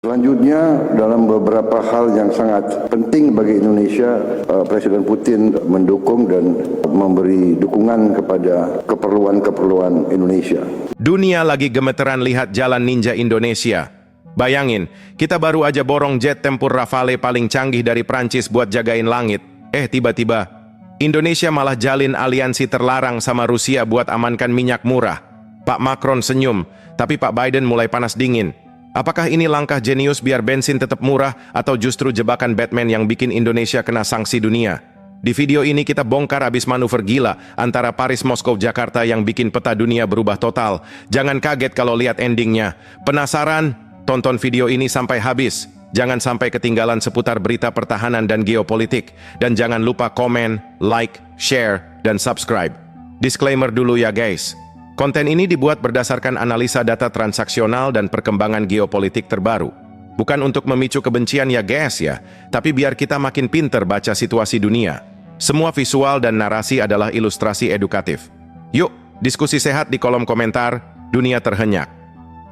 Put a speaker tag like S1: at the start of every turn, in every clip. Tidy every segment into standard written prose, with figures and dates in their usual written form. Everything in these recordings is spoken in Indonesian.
S1: Selanjutnya, dalam beberapa hal yang sangat penting bagi Indonesia, Presiden Putin mendukung dan memberi dukungan kepada keperluan-keperluan Indonesia.
S2: Dunia lagi gemeteran lihat jalan ninja Indonesia. Bayangin, kita baru aja borong jet tempur Rafale paling canggih dari Prancis buat jagain langit. Tiba-tiba, Indonesia malah jalin aliansi terlarang sama Rusia buat amankan minyak murah. Pak Macron senyum, tapi Pak Biden mulai panas dingin. Apakah ini langkah jenius biar bensin tetap murah atau justru jebakan Batman yang bikin Indonesia kena sanksi dunia? Di video ini kita bongkar abis manuver gila antara Paris, Moskow, Jakarta yang bikin peta dunia berubah total. Jangan kaget kalau lihat endingnya. Penasaran? Tonton video ini sampai habis. Jangan sampai ketinggalan seputar berita pertahanan dan geopolitik. Dan jangan lupa komen, like, share, dan subscribe. Disclaimer dulu ya guys. Konten ini dibuat berdasarkan analisa data transaksional dan perkembangan geopolitik terbaru. Bukan untuk memicu kebencian ya guys ya, tapi biar kita makin pinter baca situasi dunia. Semua visual dan narasi adalah ilustrasi edukatif. Yuk, diskusi sehat di kolom komentar, dunia terhenyak.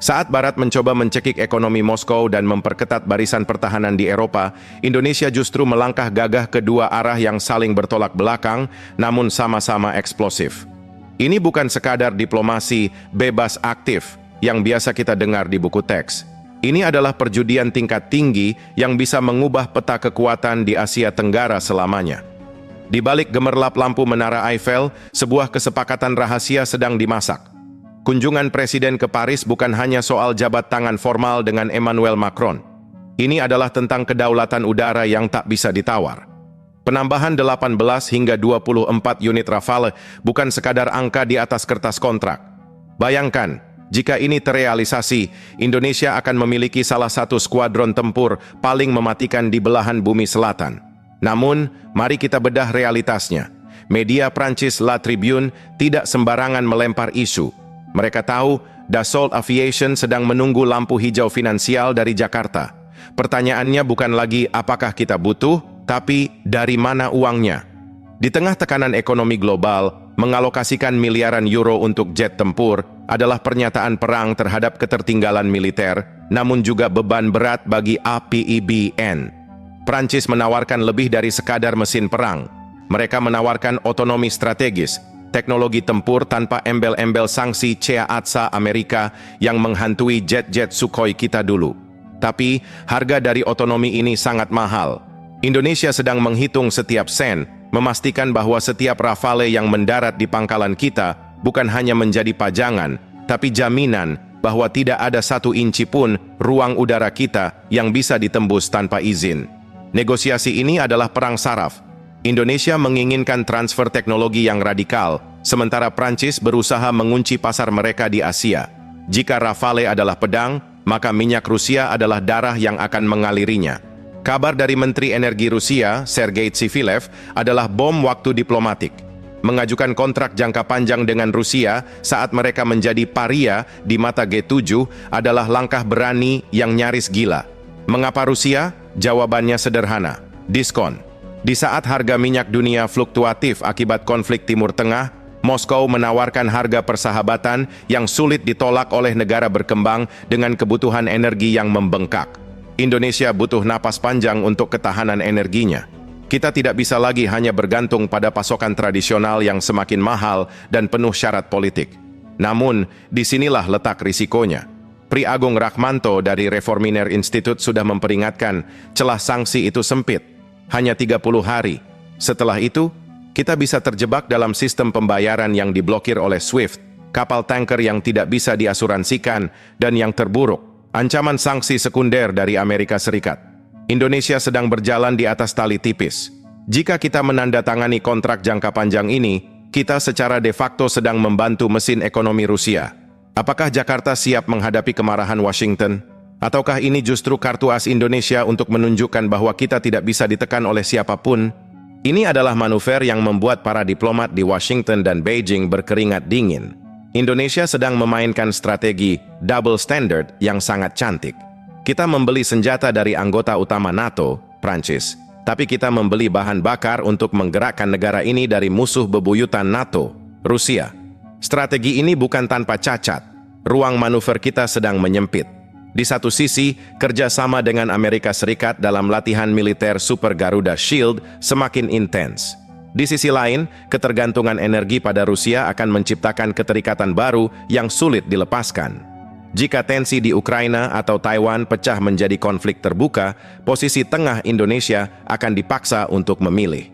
S2: Saat Barat mencoba mencekik ekonomi Moskow dan memperketat barisan pertahanan di Eropa, Indonesia justru melangkah gagah ke dua arah yang saling bertolak belakang, namun sama-sama eksplosif. Ini bukan sekadar diplomasi bebas aktif yang biasa kita dengar di buku teks. Ini adalah perjudian tingkat tinggi yang bisa mengubah peta kekuatan di Asia Tenggara selamanya. Di balik gemerlap lampu Menara Eiffel, sebuah kesepakatan rahasia sedang dimasak. Kunjungan Presiden ke Paris bukan hanya soal jabat tangan formal dengan Emmanuel Macron. Ini adalah tentang kedaulatan udara yang tak bisa ditawar. Penambahan 18 hingga 24 unit Rafale bukan sekadar angka di atas kertas kontrak. Bayangkan, jika ini terrealisasi, Indonesia akan memiliki salah satu skuadron tempur paling mematikan di belahan bumi selatan. Namun, mari kita bedah realitasnya. Media Prancis La Tribune tidak sembarangan melempar isu. Mereka tahu Dassault Aviation sedang menunggu lampu hijau finansial dari Jakarta. Pertanyaannya bukan lagi apakah kita butuh, tapi dari mana uangnya? Di tengah tekanan ekonomi global, mengalokasikan miliaran euro untuk jet tempur adalah pernyataan perang terhadap ketertinggalan militer, namun juga beban berat bagi APIBN. Prancis menawarkan lebih dari sekadar mesin perang. Mereka menawarkan otonomi strategis, teknologi tempur tanpa embel-embel sanksi CAATSA Amerika yang menghantui jet-jet Sukhoi kita dulu. Tapi, harga dari otonomi ini sangat mahal. Indonesia sedang menghitung setiap sen, memastikan bahwa setiap Rafale yang mendarat di pangkalan kita bukan hanya menjadi pajangan, tapi jaminan bahwa tidak ada 1 inci pun ruang udara kita yang bisa ditembus tanpa izin. Negosiasi ini adalah perang saraf. Indonesia menginginkan transfer teknologi yang radikal, sementara Prancis berusaha mengunci pasar mereka di Asia. Jika Rafale adalah pedang, maka minyak Rusia adalah darah yang akan mengalirinya. Kabar dari Menteri Energi Rusia, Sergei Tsivilev, adalah bom waktu diplomatik. Mengajukan kontrak jangka panjang dengan Rusia saat mereka menjadi paria di mata G7 adalah langkah berani yang nyaris gila. Mengapa Rusia? Jawabannya sederhana, diskon. Di saat harga minyak dunia fluktuatif akibat konflik Timur Tengah, Moskow menawarkan harga persahabatan yang sulit ditolak oleh negara berkembang dengan kebutuhan energi yang membengkak. Indonesia butuh napas panjang untuk ketahanan energinya. Kita tidak bisa lagi hanya bergantung pada pasokan tradisional yang semakin mahal dan penuh syarat politik. Namun, disinilah letak risikonya. Pri Agung Rahmanto dari Reforminer Institute sudah memperingatkan, celah sanksi itu sempit, hanya 30 hari. Setelah itu, kita bisa terjebak dalam sistem pembayaran yang diblokir oleh SWIFT, kapal tanker yang tidak bisa diasuransikan, dan yang terburuk, ancaman sanksi sekunder dari Amerika Serikat. Indonesia sedang berjalan di atas tali tipis. Jika kita menandatangani kontrak jangka panjang ini, kita secara de facto sedang membantu mesin ekonomi Rusia. Apakah Jakarta siap menghadapi kemarahan Washington? Ataukah ini justru kartu as Indonesia untuk menunjukkan bahwa kita tidak bisa ditekan oleh siapapun? Ini adalah manuver yang membuat para diplomat di Washington dan Beijing berkeringat dingin. Indonesia sedang memainkan strategi double standard yang sangat cantik. Kita membeli senjata dari anggota utama NATO, Prancis, tapi kita membeli bahan bakar untuk menggerakkan negara ini dari musuh bebuyutan NATO, Rusia. Strategi ini bukan tanpa cacat. Ruang manuver kita sedang menyempit. Di satu sisi, kerjasama dengan Amerika Serikat dalam latihan militer Super Garuda Shield semakin intens. Di sisi lain, ketergantungan energi pada Rusia akan menciptakan keterikatan baru yang sulit dilepaskan. Jika tensi di Ukraina atau Taiwan pecah menjadi konflik terbuka, posisi tengah Indonesia akan dipaksa untuk memilih.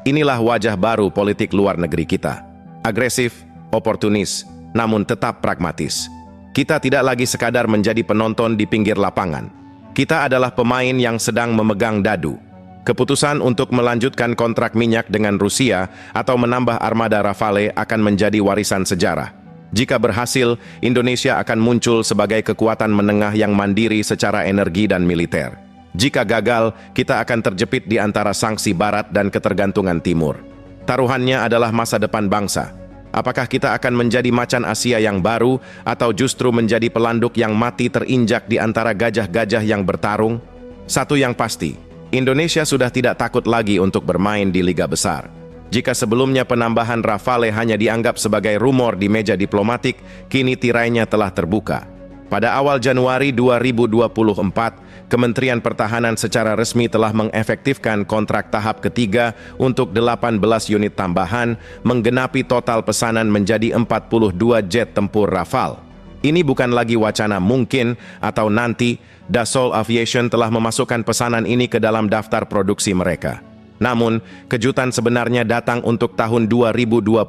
S2: Inilah wajah baru politik luar negeri kita. Agresif, oportunis, namun tetap pragmatis. Kita tidak lagi sekadar menjadi penonton di pinggir lapangan. Kita adalah pemain yang sedang memegang dadu. Keputusan untuk melanjutkan kontrak minyak dengan Rusia atau menambah armada Rafale akan menjadi warisan sejarah. Jika berhasil, Indonesia akan muncul sebagai kekuatan menengah yang mandiri secara energi dan militer. Jika gagal, kita akan terjepit di antara sanksi Barat dan ketergantungan Timur. Taruhannya adalah masa depan bangsa. Apakah kita akan menjadi macan Asia yang baru atau justru menjadi pelanduk yang mati terinjak di antara gajah-gajah yang bertarung? Satu yang pasti, Indonesia sudah tidak takut lagi untuk bermain di liga besar. Jika sebelumnya penambahan Rafale hanya dianggap sebagai rumor di meja diplomatik, kini tirainya telah terbuka. Pada awal Januari 2024, Kementerian Pertahanan secara resmi telah mengefektifkan kontrak tahap ketiga untuk 18 unit tambahan, menggenapi total pesanan menjadi 42 jet tempur Rafale. Ini bukan lagi wacana mungkin atau nanti. Dassault Aviation telah memasukkan pesanan ini ke dalam daftar produksi mereka. Namun, kejutan sebenarnya datang untuk tahun 2026.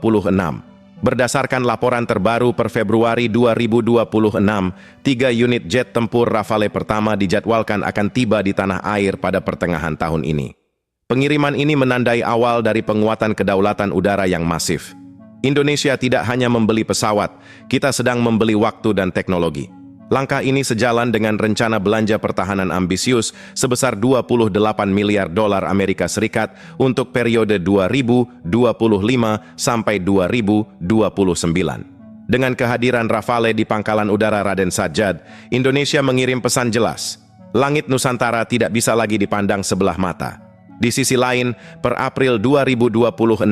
S2: Berdasarkan laporan terbaru per Februari 2026, 3 unit jet tempur Rafale pertama dijadwalkan akan tiba di tanah air pada pertengahan tahun ini. Pengiriman ini menandai awal dari penguatan kedaulatan udara yang masif. Indonesia tidak hanya membeli pesawat, kita sedang membeli waktu dan teknologi. Langkah ini sejalan dengan rencana belanja pertahanan ambisius sebesar 28 miliar dolar Amerika Serikat untuk periode 2025 sampai 2029. Dengan kehadiran Rafale di Pangkalan Udara Raden Sajjad, Indonesia mengirim pesan jelas. Langit Nusantara tidak bisa lagi dipandang sebelah mata. Di sisi lain, per April 2026,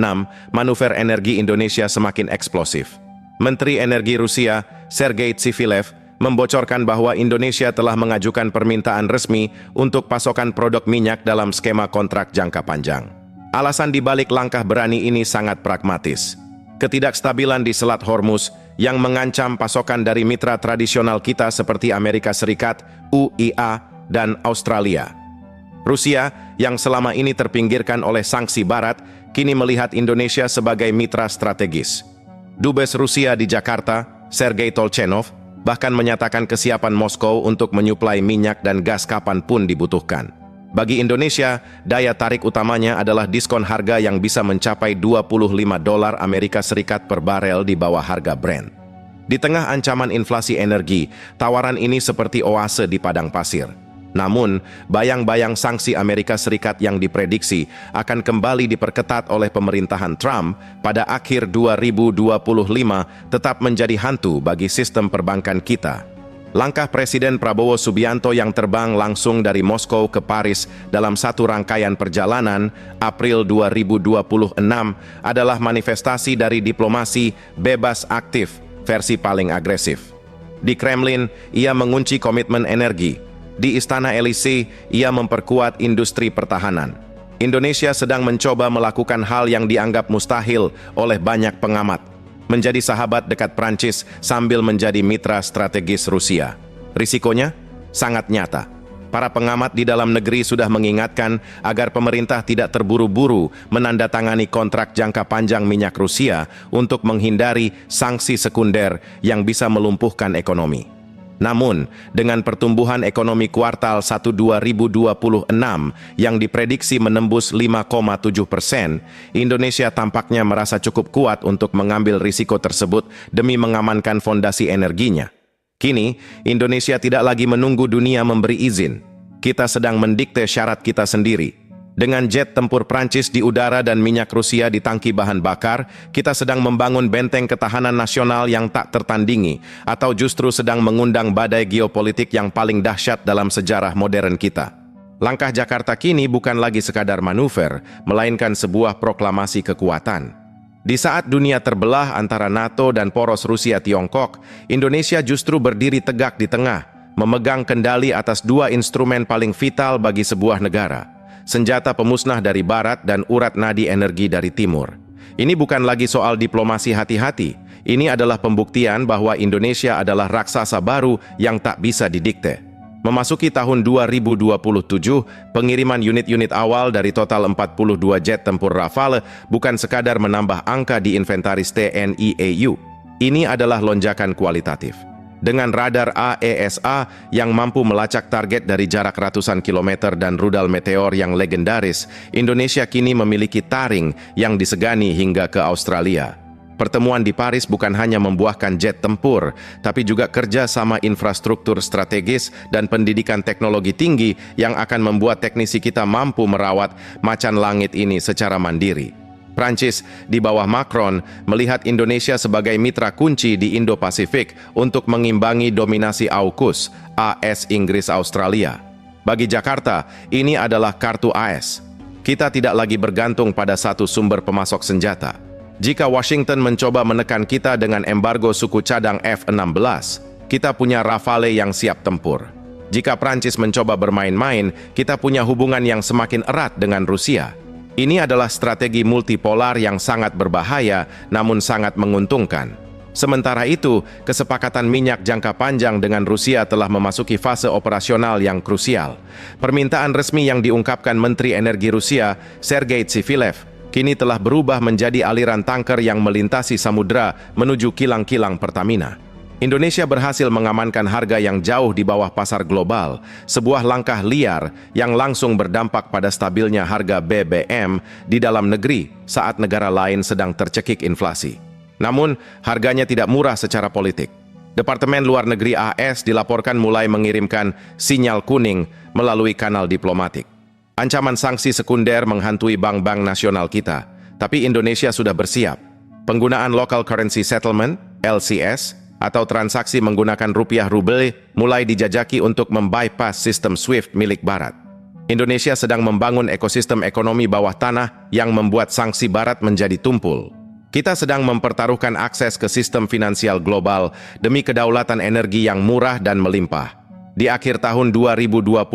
S2: manuver energi Indonesia semakin eksplosif. Menteri Energi Rusia, Sergei Tsivilev, membocorkan bahwa Indonesia telah mengajukan permintaan resmi untuk pasokan produk minyak dalam skema kontrak jangka panjang. Alasan dibalik langkah berani ini sangat pragmatis. Ketidakstabilan di Selat Hormuz yang mengancam pasokan dari mitra tradisional kita seperti Amerika Serikat, UIA, dan Australia. Rusia, yang selama ini terpinggirkan oleh sanksi Barat, kini melihat Indonesia sebagai mitra strategis. Dubes Rusia di Jakarta, Sergei Tolchenov, bahkan menyatakan kesiapan Moskow untuk menyuplai minyak dan gas kapanpun dibutuhkan. Bagi Indonesia, daya tarik utamanya adalah diskon harga yang bisa mencapai 25 dolar Amerika Serikat per barel di bawah harga Brent. Di tengah ancaman inflasi energi, tawaran ini seperti oase di padang pasir. Namun, bayang-bayang sanksi Amerika Serikat yang diprediksi akan kembali diperketat oleh pemerintahan Trump pada akhir 2025 tetap menjadi hantu bagi sistem perbankan kita. Langkah Presiden Prabowo Subianto yang terbang langsung dari Moskow ke Paris dalam satu rangkaian perjalanan April 2026 adalah manifestasi dari diplomasi bebas aktif versi paling agresif. Di Kremlin, ia mengunci komitmen energi. Di Istana Elysee, ia memperkuat industri pertahanan. Indonesia sedang mencoba melakukan hal yang dianggap mustahil oleh banyak pengamat. Menjadi sahabat dekat Prancis sambil menjadi mitra strategis Rusia. Risikonya sangat nyata. Para pengamat di dalam negeri sudah mengingatkan agar pemerintah tidak terburu-buru menandatangani kontrak jangka panjang minyak Rusia untuk menghindari sanksi sekunder yang bisa melumpuhkan ekonomi. Namun, dengan pertumbuhan ekonomi kuartal 1 2026 yang diprediksi menembus 5,7%, Indonesia tampaknya merasa cukup kuat untuk mengambil risiko tersebut demi mengamankan fondasi energinya. Kini, Indonesia tidak lagi menunggu dunia memberi izin. Kita sedang mendikte syarat kita sendiri. Dengan jet tempur Prancis di udara dan minyak Rusia di tangki bahan bakar, kita sedang membangun benteng ketahanan nasional yang tak tertandingi, atau justru sedang mengundang badai geopolitik yang paling dahsyat dalam sejarah modern kita. Langkah Jakarta kini bukan lagi sekadar manuver, melainkan sebuah proklamasi kekuatan. Di saat dunia terbelah antara NATO dan poros Rusia-Tiongkok, Indonesia justru berdiri tegak di tengah, memegang kendali atas dua instrumen paling vital bagi sebuah negara, senjata pemusnah dari barat dan urat nadi energi dari timur. Ini bukan lagi soal diplomasi hati-hati, ini adalah pembuktian bahwa Indonesia adalah raksasa baru yang tak bisa didikte. Memasuki tahun 2027, pengiriman unit-unit awal dari total 42 jet tempur Rafale bukan sekadar menambah angka di inventaris TNI AU. Ini adalah lonjakan kualitatif. Dengan radar AESA yang mampu melacak target dari jarak ratusan kilometer dan rudal meteor yang legendaris, Indonesia kini memiliki taring yang disegani hingga ke Australia. Pertemuan di Paris bukan hanya membuahkan jet tempur, tapi juga kerja sama infrastruktur strategis dan pendidikan teknologi tinggi yang akan membuat teknisi kita mampu merawat macan langit ini secara mandiri. Prancis di bawah Macron melihat Indonesia sebagai mitra kunci di Indo-Pasifik untuk mengimbangi dominasi AUKUS, AS Inggris Australia. Bagi Jakarta, ini adalah kartu AS. Kita tidak lagi bergantung pada satu sumber pemasok senjata. Jika Washington mencoba menekan kita dengan embargo suku cadang F-16, kita punya Rafale yang siap tempur. Jika Prancis mencoba bermain-main, kita punya hubungan yang semakin erat dengan Rusia. Ini adalah strategi multipolar yang sangat berbahaya, namun sangat menguntungkan. Sementara itu, kesepakatan minyak jangka panjang dengan Rusia telah memasuki fase operasional yang krusial. Permintaan resmi yang diungkapkan Menteri Energi Rusia, Sergei Tsivilev, kini telah berubah menjadi aliran tanker yang melintasi samudera menuju kilang-kilang Pertamina. Indonesia berhasil mengamankan harga yang jauh di bawah pasar global, sebuah langkah liar yang langsung berdampak pada stabilnya harga BBM di dalam negeri saat negara lain sedang tercekik inflasi. Namun, harganya tidak murah secara politik. Departemen Luar Negeri AS dilaporkan mulai mengirimkan sinyal kuning melalui kanal diplomatik. Ancaman sanksi sekunder menghantui bank-bank nasional kita, tapi Indonesia sudah bersiap. Penggunaan Local Currency Settlement, LCS, atau transaksi menggunakan rupiah rubel mulai dijajaki untuk membypass sistem SWIFT milik Barat. Indonesia sedang membangun ekosistem ekonomi bawah tanah yang membuat sanksi Barat menjadi tumpul. Kita sedang mempertaruhkan akses ke sistem finansial global demi kedaulatan energi yang murah dan melimpah. Di akhir tahun 2027,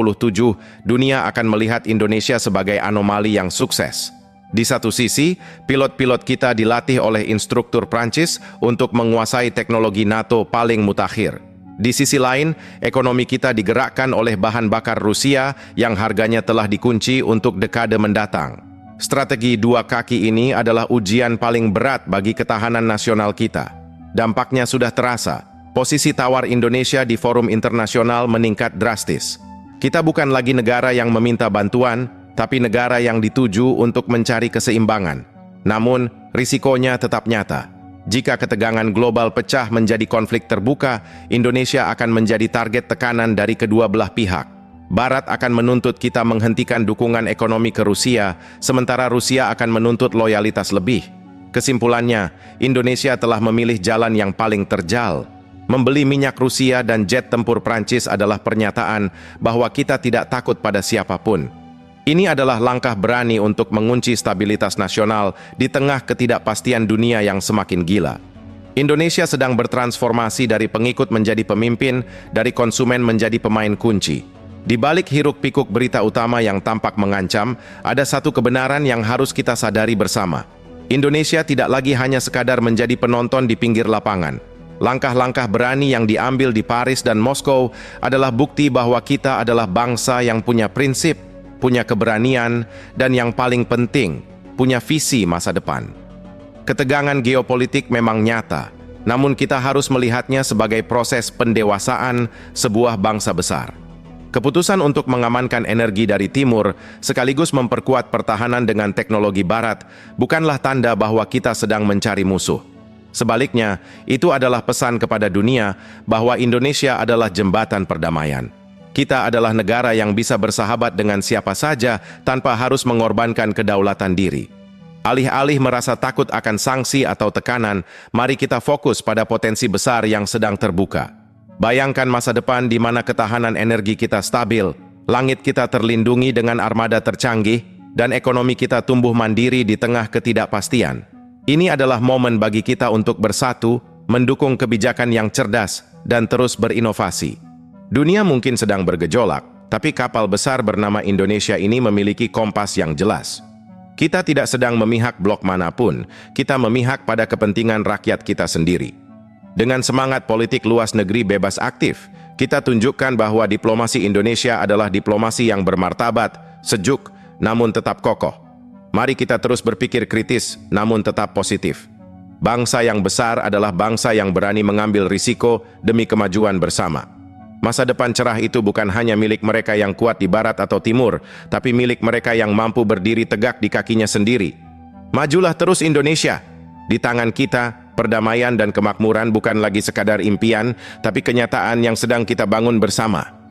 S2: dunia akan melihat Indonesia sebagai anomali yang sukses. Di satu sisi, pilot-pilot kita dilatih oleh instruktur Prancis untuk menguasai teknologi NATO paling mutakhir. Di sisi lain, ekonomi kita digerakkan oleh bahan bakar Rusia yang harganya telah dikunci untuk dekade mendatang. Strategi dua kaki ini adalah ujian paling berat bagi ketahanan nasional kita. Dampaknya sudah terasa. Posisi tawar Indonesia di forum internasional meningkat drastis. Kita bukan lagi negara yang meminta bantuan, tapi negara yang dituju untuk mencari keseimbangan. Namun, risikonya tetap nyata. Jika ketegangan global pecah menjadi konflik terbuka, Indonesia akan menjadi target tekanan dari kedua belah pihak. Barat akan menuntut kita menghentikan dukungan ekonomi ke Rusia, sementara Rusia akan menuntut loyalitas lebih. Kesimpulannya, Indonesia telah memilih jalan yang paling terjal. Membeli minyak Rusia dan jet tempur Prancis adalah pernyataan bahwa kita tidak takut pada siapapun. Ini adalah langkah berani untuk mengunci stabilitas nasional di tengah ketidakpastian dunia yang semakin gila. Indonesia sedang bertransformasi dari pengikut menjadi pemimpin, dari konsumen menjadi pemain kunci. Di balik hiruk-pikuk berita utama yang tampak mengancam, ada satu kebenaran yang harus kita sadari bersama. Indonesia tidak lagi hanya sekadar menjadi penonton di pinggir lapangan. Langkah-langkah berani yang diambil di Paris dan Moskow adalah bukti bahwa kita adalah bangsa yang punya prinsip, punya keberanian, dan yang paling penting, punya visi masa depan. Ketegangan geopolitik memang nyata, namun kita harus melihatnya sebagai proses pendewasaan sebuah bangsa besar. Keputusan untuk mengamankan energi dari timur sekaligus memperkuat pertahanan dengan teknologi barat bukanlah tanda bahwa kita sedang mencari musuh. Sebaliknya, itu adalah pesan kepada dunia bahwa Indonesia adalah jembatan perdamaian. Kita adalah negara yang bisa bersahabat dengan siapa saja tanpa harus mengorbankan kedaulatan diri. Alih-alih merasa takut akan sanksi atau tekanan, mari kita fokus pada potensi besar yang sedang terbuka. Bayangkan masa depan di mana ketahanan energi kita stabil, langit kita terlindungi dengan armada tercanggih, dan ekonomi kita tumbuh mandiri di tengah ketidakpastian. Ini adalah momen bagi kita untuk bersatu, mendukung kebijakan yang cerdas, dan terus berinovasi. Dunia mungkin sedang bergejolak, tapi kapal besar bernama Indonesia ini memiliki kompas yang jelas. Kita tidak sedang memihak blok manapun, kita memihak pada kepentingan rakyat kita sendiri. Dengan semangat politik luas negeri bebas aktif, kita tunjukkan bahwa diplomasi Indonesia adalah diplomasi yang bermartabat, sejuk, namun tetap kokoh. Mari kita terus berpikir kritis, namun tetap positif. Bangsa yang besar adalah bangsa yang berani mengambil risiko demi kemajuan bersama. Masa depan cerah itu bukan hanya milik mereka yang kuat di barat atau timur, tapi milik mereka yang mampu berdiri tegak di kakinya sendiri. Majulah terus Indonesia. Di tangan kita, perdamaian dan kemakmuran bukan lagi sekadar impian, tapi kenyataan yang sedang kita bangun bersama.